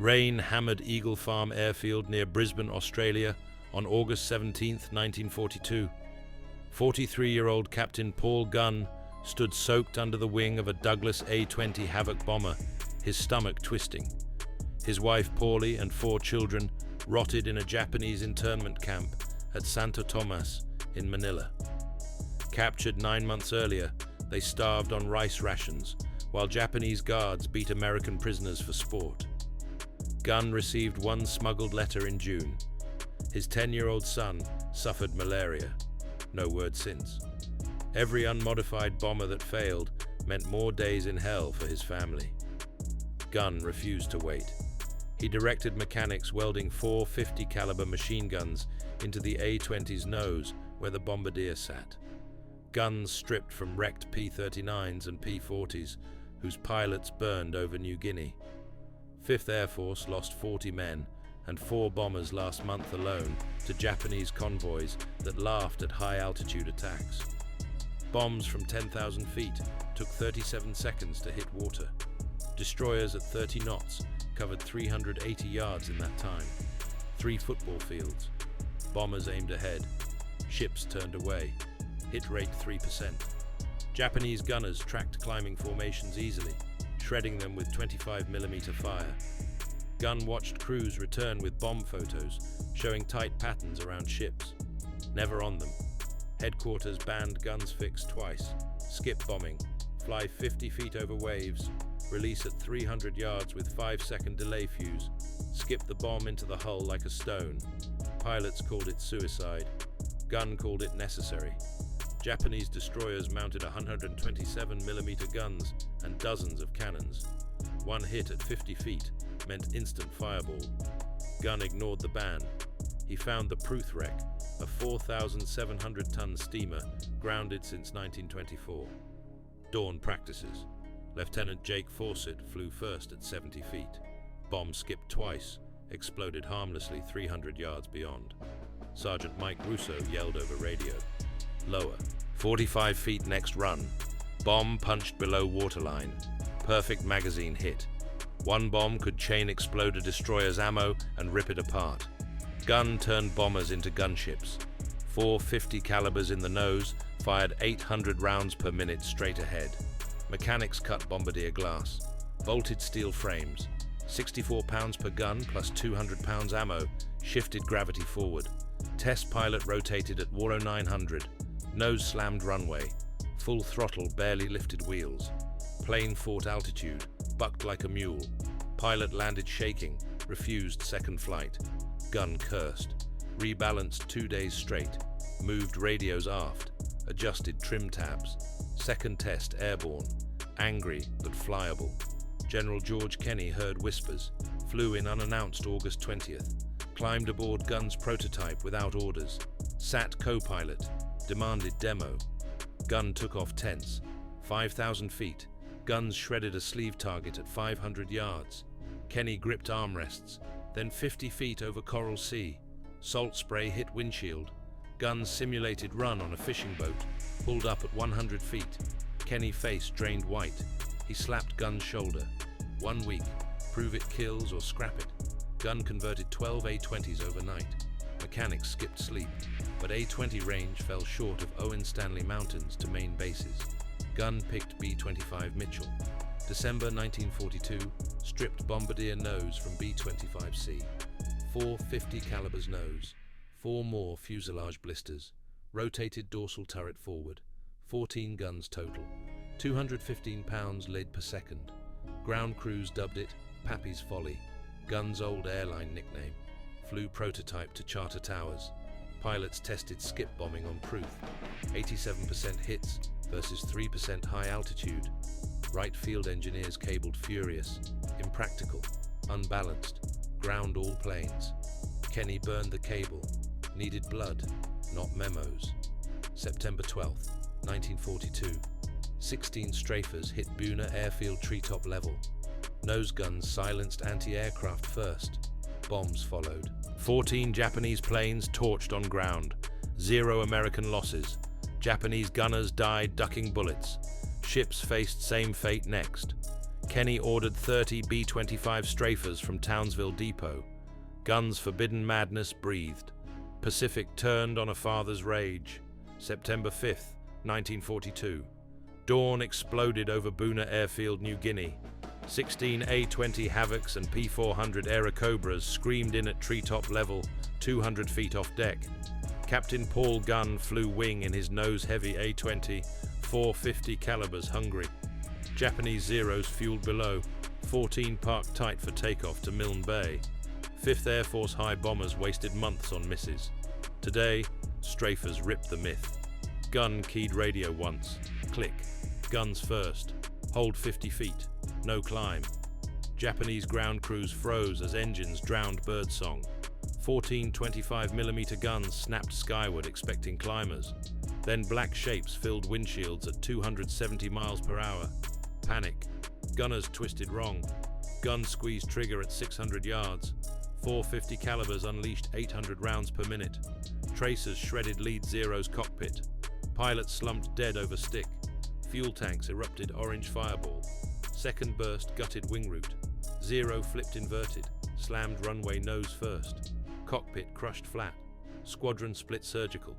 Rain hammered Eagle Farm Airfield near Brisbane, Australia on August 17, 1942. 43-year-old Captain Paul Gunn stood soaked under the wing of a Douglas A-20 Havoc bomber, his stomach twisting. His wife Paulie and 4 children rotted in a Japanese internment camp at Santo Tomas in Manila. Captured 9 months earlier, they starved on rice rations, while Japanese guards beat American prisoners for sport. Gunn received one smuggled letter in June. His 10-year-old son suffered malaria. No word since. Every unmodified bomber that failed meant more days in hell for his family. Gunn refused to wait. He directed mechanics welding 4 50 caliber machine guns into the A-20's nose where the bombardier sat. Guns stripped from wrecked P-39s and P-40s, whose pilots burned over New Guinea. 5th Air Force lost 40 men and 4 bombers last month alone to Japanese convoys that laughed at high-altitude attacks. Bombs from 10,000 feet took 37 seconds to hit water. Destroyers at 30 knots covered 380 yards in that time. 3 football fields. Bombers aimed ahead. Ships turned away. Hit rate 3%. Japanese gunners tracked climbing formations easily, shredding them with 25mm fire. Gunn watched crews return with bomb photos showing tight patterns around ships. Never on them. Headquarters banned guns fixed twice. Skip bombing. Fly 50 feet over waves. Release at 300 yards with 5-second delay fuse. Skip the bomb into the hull like a stone. Pilots called it suicide. Gunn called it necessary. Japanese destroyers mounted 127mm guns and dozens of cannons. One hit at 50 feet meant instant fireball. Gunn ignored the ban. He found the Pruth wreck, a 4,700-ton steamer grounded since 1924. Dawn practices. Lieutenant Jake Fawcett flew first at 70 feet. Bomb skipped twice, exploded harmlessly 300 yards beyond. Sergeant Mike Russo yelled over radio. Lower. 45 feet next run. Bomb punched below waterline. Perfect magazine hit. One bomb could chain explode a destroyer's ammo and rip it apart. Gunn turned bombers into gunships. 4 50 calibers in the nose fired 800 rounds per minute straight ahead. Mechanics cut bombardier glass. Bolted steel frames. 64 pounds per gun plus 200 pounds ammo shifted gravity forward. Test pilot rotated at 10900. Nose slammed runway. Full throttle, barely lifted wheels. Plane fought altitude, bucked like a mule. Pilot landed shaking, refused second flight. Gunn cursed. Rebalanced 2 days straight. Moved radios aft. Adjusted trim tabs. Second test airborne. Angry but flyable. General George Kenney heard whispers. Flew in unannounced August 20th. Climbed aboard Gunn's prototype without orders. Sat co-pilot. Demanded demo. Gunn took off tense. 5,000 feet. Guns shredded a sleeve target at 500 yards. Kenney gripped armrests. Then 50 feet over Coral Sea. Salt spray hit windshield. Guns simulated run on a fishing boat. Pulled up at 100 feet. Kenney face drained white. He slapped Gunn's shoulder. 1 week. Prove it kills or scrap it. Gunn converted 12 A-20s overnight. Mechanics skipped sleep, but A-20 range fell short of Owen Stanley Mountains to main bases. Gunn picked B-25 Mitchell. December 1942, stripped bombardier nose from B-25C. 4 50 calibers nose. 4 more fuselage blisters. Rotated dorsal turret forward. 14 guns total. 215 pounds lead per second. Ground crews dubbed it Pappy's Folly, Gunn's old airline nickname. Flew prototype to charter towers. Pilots tested skip bombing on Pruth. 87% hits versus 3% high altitude. Right field engineers cabled furious, impractical, unbalanced, ground all planes. Kenney burned the cable. Needed blood, not memos. September 12th, 1942. 16 strafers hit Buna airfield treetop level. Nose guns silenced anti-aircraft first. Bombs followed. 14 Japanese planes torched on ground. 0 American losses. Japanese gunners died ducking bullets. Ships faced same fate next. Kenny ordered 30 B-25 strafers from Townsville Depot. Gunn's forbidden madness breathed. Pacific turned on a father's rage. September 5th, 1942. Dawn exploded over Buna Airfield, New Guinea. 16 A-20 Havocs and P-400 Airacobras screamed in at treetop level, 200 feet off deck. Captain Paul Gunn flew wing in his nose-heavy A-20, 450 calibers hungry. Japanese Zeros fueled below, 14 parked tight for takeoff to Milne Bay. 5th Air Force high bombers wasted months on misses. Today, strafers ripped the myth. Gunn keyed radio once. Click. Guns first. Hold 50 feet. No climb. Japanese ground crews froze as engines drowned birdsong. 14 25mm guns snapped skyward expecting climbers. Then black shapes filled windshields at 270 miles per hour. Panic. Gunners twisted wrong. Gun squeezed trigger at 600 yards. 450 calibers unleashed 800 rounds per minute. Tracers shredded lead Zero's cockpit. Pilots slumped dead over stick. Fuel tanks erupted orange fireball. Second burst gutted wing root. Zero flipped inverted. Slammed runway nose first. Cockpit crushed flat. Squadron split surgical.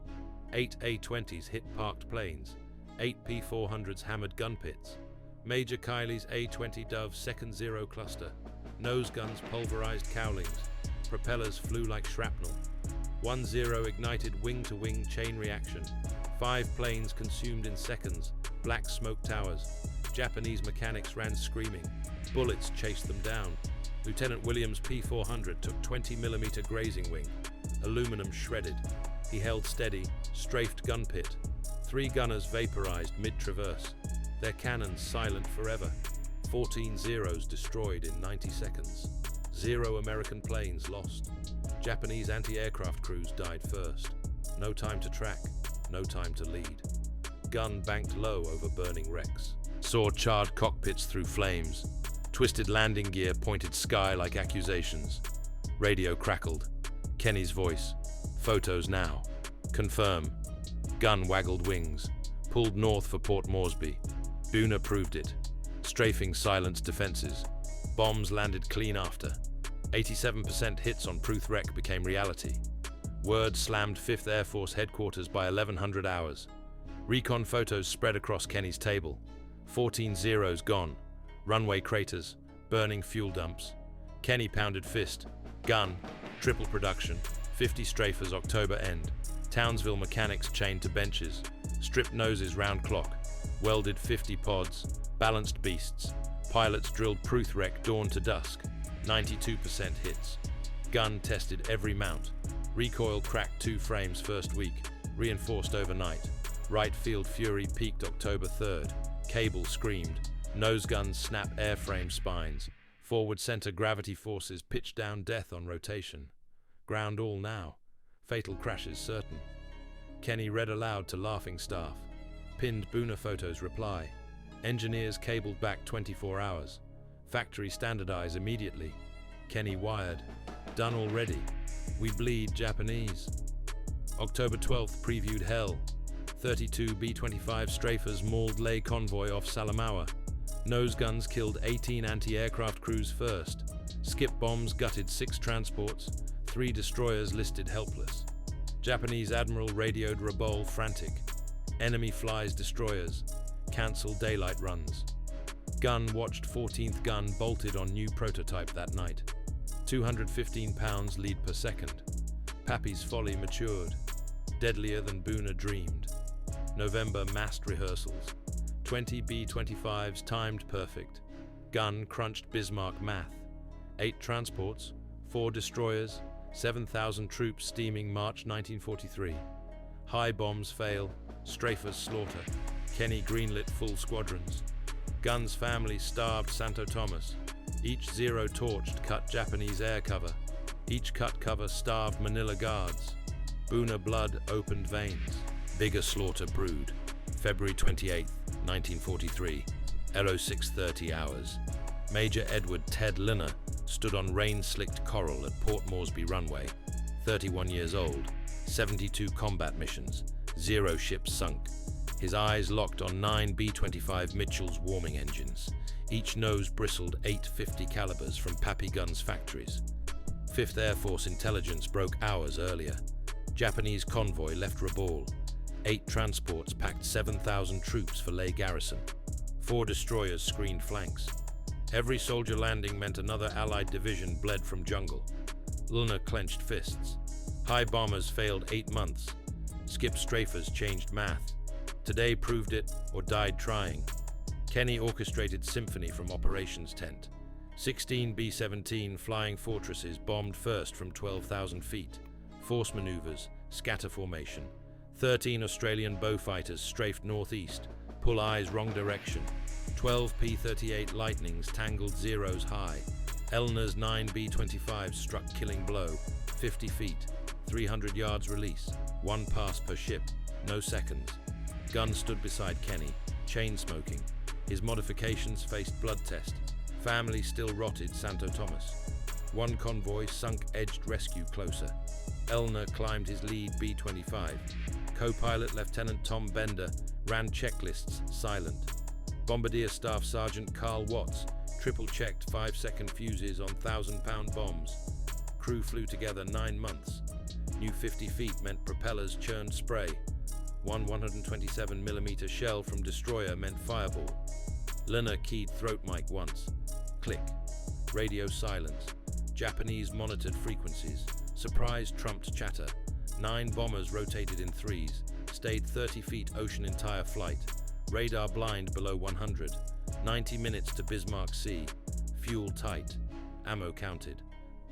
8 A-20s hit parked planes. 8 P-400s hammered gun pits. Major Kiley's A-20 Dove second Zero cluster. Nose guns pulverized cowlings. Propellers flew like shrapnel. 1 Zero ignited wing-to-wing chain reaction. 5 planes consumed in seconds. Black smoke towers. Japanese mechanics ran screaming. Bullets chased them down. Lieutenant Williams' P-400 took 20mm grazing wing. Aluminum shredded. He held steady, strafed gun pit. 3 gunners vaporized mid-traverse. Their cannons silent forever. 14 Zeros destroyed in 90 seconds. 0 American planes lost. Japanese anti-aircraft crews died first. No time to track, no time to lead. Gun banked low over burning wrecks. Saw charred cockpits through flames. Twisted landing gear pointed sky like accusations. Radio crackled. Kenny's voice. Photos now. Confirm. Gun waggled wings. Pulled north for Port Moresby. Buna proved it. Strafing silenced defenses. Bombs landed clean after. 87% hits on Pruth Wreck became reality. Word slammed 5th Air Force headquarters by 1100 hours. Recon photos spread across Kenny's table. 14 Zeros gone. Runway craters. Burning fuel dumps. Kenny pounded fist. Gun. Triple production. 50 strafers October-end. Townsville mechanics chained to benches. Stripped noses round clock. Welded 50 pods. Balanced beasts. Pilots drilled Pruth Wreck dawn to dusk. 92% hits. Gun tested every mount. Recoil cracked 2 frames first week. Reinforced overnight. Right field fury peaked October 3rd. Cable screamed. Nose guns snap airframe spines. Forward center gravity forces pitch down death on rotation. Ground all now. Fatal crashes certain. Kenny read aloud to laughing staff. Pinned Buna photos reply. Engineers cabled back 24 hours. Factory standardize immediately. Kenny wired. Done already. We bleed Japanese. October 12th previewed hell. 32 B-25 strafers mauled lay convoy off Salamaua. Nose guns killed 18 anti-aircraft crews first. Skip bombs gutted 6 transports. 3 destroyers listed helpless. Japanese admiral radioed Rabaul frantic. Enemy flies destroyers. Cancel daylight runs. Gun watched 14th gun bolted on new prototype that night. 215 pounds lead per second. Pappy's folly matured. Deadlier than Buna dreamed. November massed rehearsals. 20 B-25s timed perfect. Gun crunched Bismarck math. 8 transports, 4 destroyers, 7,000 troops steaming March 1943. High bombs fail, strafers slaughter. Kenny greenlit full squadrons. Gun's family starved Santo Tomas. Each Zero torched cut Japanese air cover. Each cut cover starved Manila guards. Buna blood opened veins. Bigger slaughter brewed. February 28, 1943. LO 6:30 hours. Major Edward Ted Linner stood on rain-slicked coral at Port Moresby runway. 31 years old. 72 combat missions. 0 ships sunk. His eyes locked on 9 B-25 Mitchell's warming engines. Each nose bristled 850 calibers from Pappy Gunn's factories. 5th Air Force intelligence broke hours earlier. Japanese convoy left Rabaul. 8 transports packed 7,000 troops for Leh garrison. 4 destroyers screened flanks. Every soldier landing meant another Allied division bled from jungle. Luna clenched fists. High bombers failed 8 months. Skip strafers changed math. Today proved it or died trying. Kenny orchestrated symphony from operations tent. 16 B-17 flying fortresses bombed first from 12,000 feet. Force maneuvers, scatter formation. 13 Australian Beaufighters strafed northeast. Pull eyes wrong direction. 12 P-38 Lightnings tangled zeros high. Elna's 9 B-25 struck killing blow. 50 feet. 300 yards release. 1 pass per ship. No seconds. Gunn stood beside Kenny, chain smoking. His modifications faced blood test. Family still rotted Santo Thomas. 1 convoy sunk edged rescue closer. Elna climbed his lead B-25. Co-pilot Lieutenant Tom Bender ran checklists silent. Bombardier Staff Sergeant Carl Watts triple-checked 5-second fuses on 1,000-pound bombs. Crew flew together 9 months. New 50 feet meant propellers churned spray. 1 127mm shell from destroyer meant fireball. Lena keyed throat mic once. Click. Radio silence. Japanese monitored frequencies. Surprise trumped chatter. 9 bombers rotated in threes. Stayed 30 feet ocean entire flight. Radar blind below 100. 90 minutes to Bismarck Sea. Fuel tight. Ammo counted.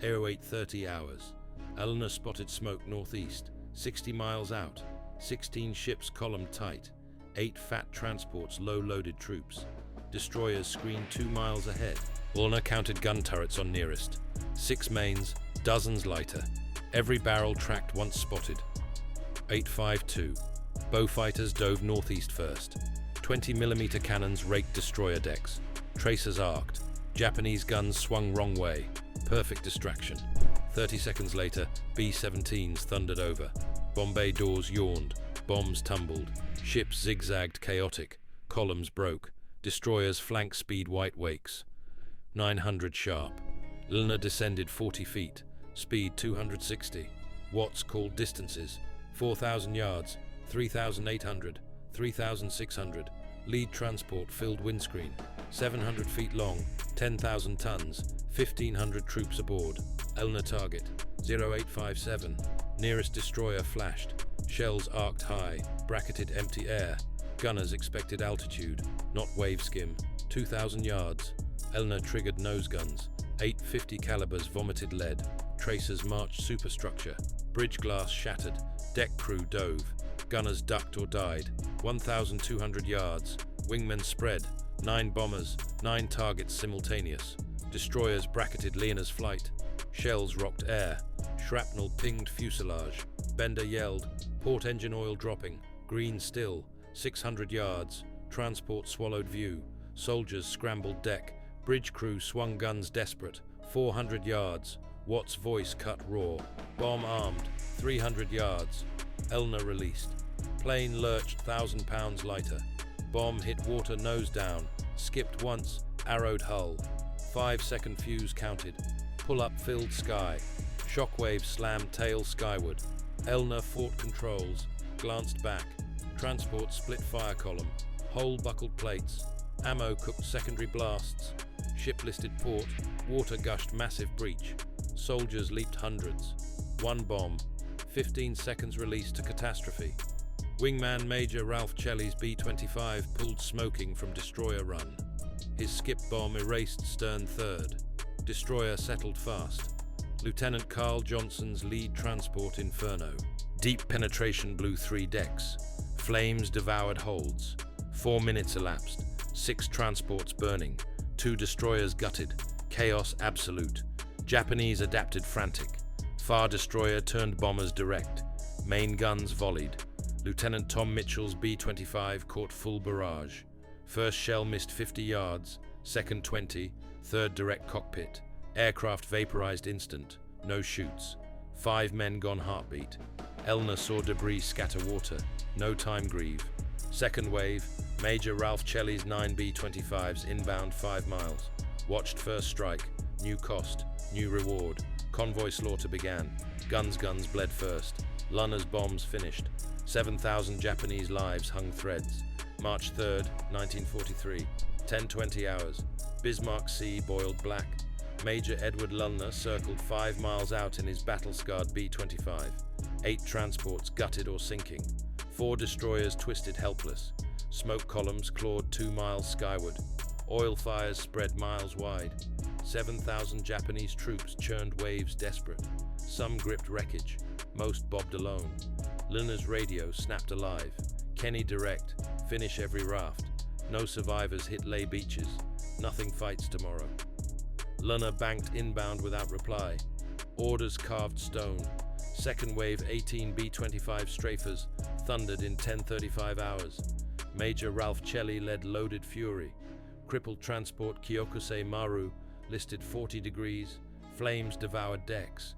Aeroweight 30 hours. Elna spotted smoke northeast. 60 miles out. 16 ships column tight. 8 fat transports low-loaded troops. Destroyers screened 2 miles ahead. Ulna counted gun turrets on nearest. 6 mains, dozens lighter. Every barrel tracked once spotted. 852. Beaufighters dove northeast first. 20mm cannons raked destroyer decks. Tracers arced. Japanese guns swung wrong way. Perfect distraction. 30 seconds later, B-17s thundered over. Bombay doors yawned. Bombs tumbled. Ships zigzagged chaotic. Columns broke. Destroyers flank speed white wakes. 900 sharp. Luna descended 40 feet. Speed 260. Watts called distances. 4,000 yards. 3,800. 3,600. Lead transport filled windscreen. 700 feet long. 10,000 tons. 1,500 troops aboard. Elna target. 0857. Nearest destroyer flashed. Shells arced high. Bracketed empty air. Gunners expected altitude. Not wave skim. 2,000 yards. Elna triggered nose guns. 850 calibers vomited lead. Tracers marched superstructure. Bridge glass shattered. Deck crew dove. Gunners ducked or died. 1,200 yards. Wingmen spread. 9 bombers. 9 targets simultaneous. Destroyers bracketed Lena's flight. Shells rocked air. Shrapnel pinged fuselage. Bender yelled. Port engine oil dropping. Green still. 600 yards. Transport swallowed view. Soldiers scrambled deck. Bridge crew swung guns desperate. 400 yards. Watts' voice cut raw. Bomb armed. 300 yards. Elna released. Plane lurched 1,000 pounds lighter. Bomb hit water nose down. Skipped once. Arrowed hull. 5-second fuse counted. Pull-up filled sky. Shockwave slammed tail skyward. Elna fought controls. Glanced back. Transport split fire column. Hole buckled plates. Ammo cooked secondary blasts. Ship listed port. Water gushed massive breach. Soldiers leaped hundreds. 1 bomb. 15 seconds release to catastrophe. Wingman Major Ralph Chelly's B-25 pulled smoking from destroyer run. His skip bomb erased stern third. Destroyer settled fast. Lieutenant Carl Johnson's lead transport Inferno. Deep penetration blew 3 decks. Flames devoured holds. 4 minutes elapsed. 6 transports burning. 2 destroyers gutted. Chaos absolute. Japanese adapted frantic. Far destroyer turned bombers direct. Main guns volleyed. Lieutenant Tom Mitchell's B-25 caught full barrage. First shell missed 50 yards. Second 20. Third direct cockpit. Aircraft vaporized instant. No shoots. 5 men gone heartbeat. Elna saw debris scatter water. No time grieve. Second wave. Major Ralph Celli's 9 B-25s inbound 5 miles. Watched first strike. New cost. New reward. Convoy slaughter began. Guns bled first. Luna's bombs finished. 7,000 Japanese lives hung threads. March 3rd, 1943. 10:20 hours. Bismarck Sea boiled black. Major Edward Luna circled 5 miles out in his battle-scarred B-25. 8 transports gutted or sinking. 4 destroyers twisted helpless. Smoke columns clawed 2 miles skyward. Oil fires spread miles wide. 7,000 Japanese troops churned waves desperate. Some gripped wreckage. Most bobbed alone. Luna's radio snapped alive. Kenny direct. Finish every raft. No survivors hit lay beaches. Nothing fights tomorrow. Luna banked inbound without reply. Orders carved stone. Second wave 18 B-25 strafers thundered in 10:35 hours. Major Ralph Celli led loaded fury. Crippled transport Kyokusei Maru listed 40 degrees. Flames devoured decks.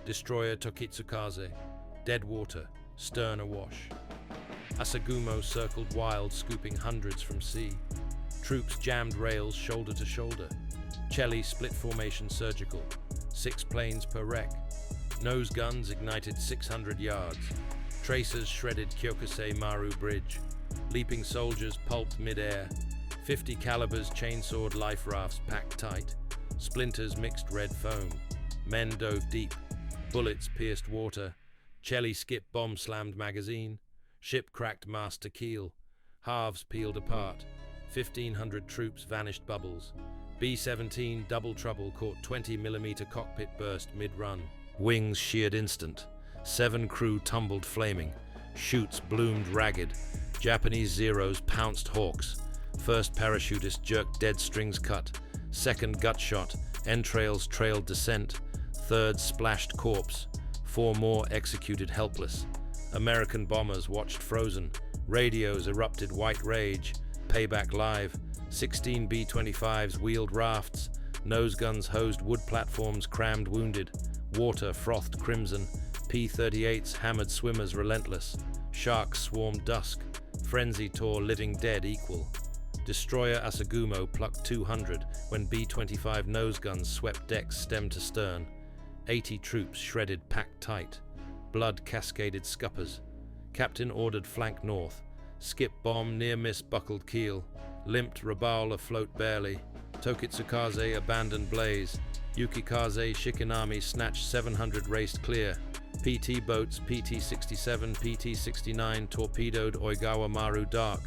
Destroyer Tokitsukaze. Dead water. Stern awash. Asagumo circled wild, scooping hundreds from sea. Troops jammed rails shoulder to shoulder. Celli split formation surgical. 6 planes per wreck. Nose guns ignited 600 yards. Tracers shredded Kyokusei Maru Bridge. Leaping soldiers pulped mid-air. 50 calibers chainsawed life rafts packed tight. Splinters mixed red foam. Men dove deep. Bullets pierced water. Celli skip bomb slammed magazine. Ship cracked mast to keel. Halves peeled apart. 1,500 troops vanished bubbles. B-17 Double Trouble caught 20mm cockpit burst mid-run. Wings sheared instant. 7 crew tumbled flaming. Chutes bloomed ragged. Japanese Zeros pounced hawks. First parachutist jerked dead strings cut. Second gut shot. Entrails trailed descent. Third splashed corpse. 4 more executed helpless. American bombers watched frozen. Radios erupted white rage. Payback live. 16 B-25s wheeled rafts. Nose guns hosed wood platforms crammed wounded. Water frothed crimson. P-38s hammered swimmers relentless. Sharks swarmed dusk. Frenzy tore living dead equal. Destroyer Asagumo plucked 200 when B-25 nose guns swept decks stem to stern. 80 troops shredded packed tight. Blood cascaded scuppers. Captain ordered flank north. Skip bomb near miss buckled keel. Limped Rabaul afloat barely. Tokitsukaze abandoned blaze. Yukikaze Shikinami snatched 700 raced clear. PT boats PT-67, PT-69 torpedoed Oigawa Maru dark.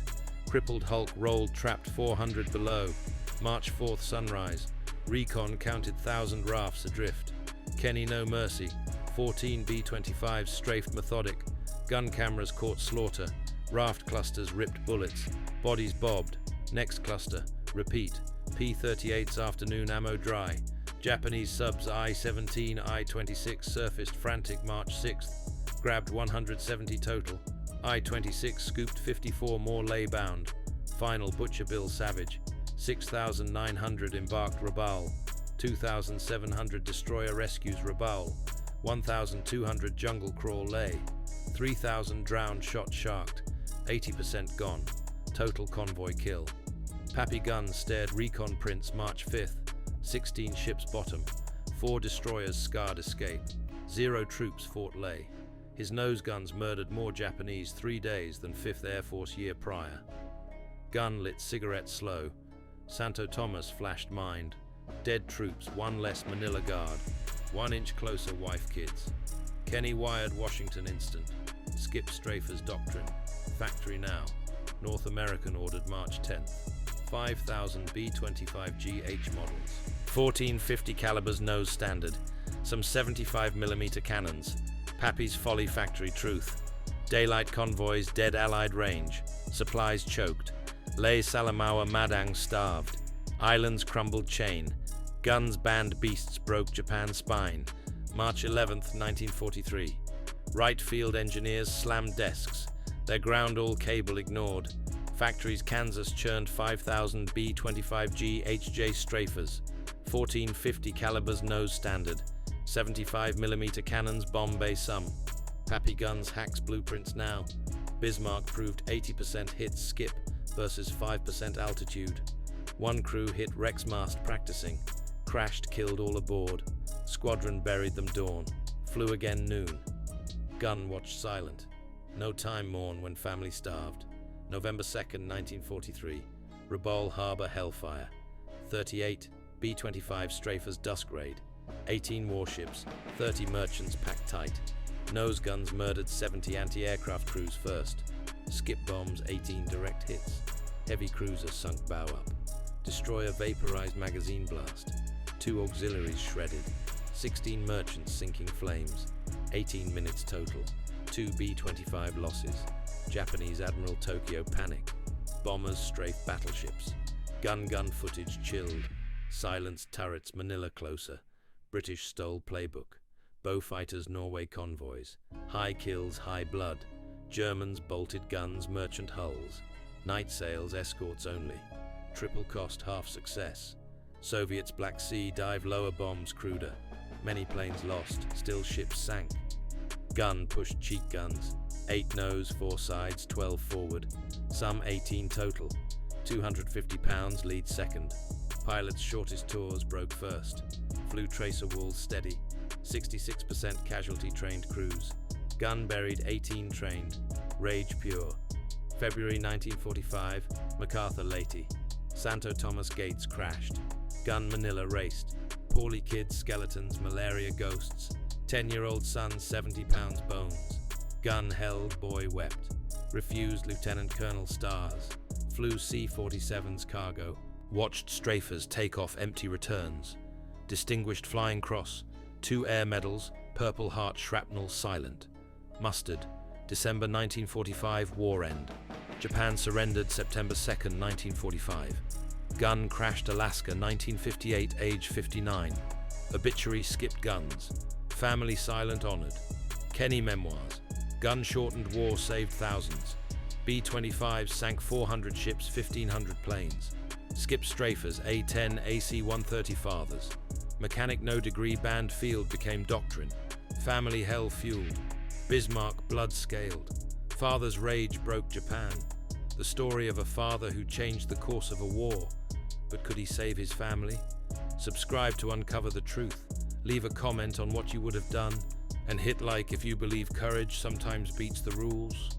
Crippled hulk rolled trapped 400 below. March 4th sunrise. Recon counted 1,000 rafts adrift. Kenny no mercy. 14 B-25s strafed methodic. Gun cameras caught slaughter. Raft clusters ripped bullets. Bodies bobbed. Next cluster. Repeat. P-38's afternoon ammo dry. Japanese subs I-17, I-26 surfaced frantic March 6th. Grabbed 170 total. I-26 scooped 54 more lay-bound. Final Butcher Bill Savage. 6,900 embarked Rabaul. 2,700 destroyer rescues Rabaul. 1,200 jungle crawl lay. 3,000 drowned shot sharked. 80% gone. Total convoy kill. Pappy Gunn stared recon prints March 5th. 16 ships bottom. 4 destroyers scarred escape. 0 troops fought lay. His nose guns murdered more Japanese 3 days than 5th Air Force year prior. Gunn lit cigarette slow. Santo Thomas flashed mind. Dead troops, 1 less Manila Guard. 1 inch closer wife kids. Kenny wired Washington instant. Skip strafers doctrine. Factory now. North American ordered March 10th. 5,000 B-25 GH models. 14 50 calibers nose standard. Some 75mm cannons. Pappy's Folly factory truth. Daylight convoys dead Allied range. Supplies choked. Lei Salamaua Madang starved. Islands crumbled chain. Guns banned beasts broke Japan's spine. March 11th, 1943. Right field engineers slammed desks. Their ground all cable ignored. Factories Kansas churned 5,000 B-25G HJ strafers. 14 50 calibers nose standard. 75mm cannons bomb bay some. Pappy Gunn's hacks blueprints now. Bismarck proved 80% hits skip. versus 5% altitude. One crew hit wreck's mast practicing. Crashed, killed all aboard. Squadron buried them dawn. Flew again noon. Gunn watched silent. No time mourn when family starved. November 2nd, 1943. Rabaul Harbor Hellfire. 38 B-25 strafers dusk raid. 18 warships, 30 merchants packed tight. Nose guns murdered 70 anti-aircraft crews first. Skip bombs 18 direct hits. Heavy cruiser sunk bow up. Destroyer vaporized magazine blast. 2 auxiliaries shredded. 16 merchants sinking flames. 18 minutes total. 2 B-25 losses. Japanese Admiral Tokyo panic. Bombers strafe battleships. Gun footage chilled. Silenced turrets Manila closer. British stole playbook. Bow fighters Norway convoys. High kills, high blood. Germans bolted guns, merchant hulls. Night sails, escorts only. Triple cost, half success. Soviets Black Sea dive lower bombs cruder. Many planes lost, still ships sank. Gun pushed cheek guns. 8 nose, 4 sides, 12 forward. Some 18 total. 250 pounds lead second. Pilots shortest tours broke first. Flew tracer walls steady. 66% casualty trained crews. Gun buried 18 trained. Rage pure. February 1945, MacArthur Leyte. Santo Thomas Gates crashed. Gun Manila raced. Poorly kids, skeletons, malaria ghosts. 10-year-old son, 70 pounds bones. Gun held, boy wept. Refused Lieutenant Colonel stars. Flew C-47's cargo. Watched strafers take off empty returns. Distinguished Flying Cross. 2 air medals, Purple Heart shrapnel silent. Mustered. December 1945, war end. Japan surrendered September 2nd, 1945. Gun crashed Alaska 1958, age 59. Obituary skipped guns. Family silent honored. Kenny memoirs. Gun shortened war saved thousands. B-25 sank 400 ships, 1,500 planes. Skip strafers, A-10, AC-130 fathers. Mechanic no degree banned field became doctrine. Family hell fueled. Bismarck blood scaled. Father's rage broke Japan. The story of a father who changed the course of a war. But could he save his family? Subscribe to uncover the truth. Leave a comment on what you would have done. And hit like if you believe courage sometimes beats the rules.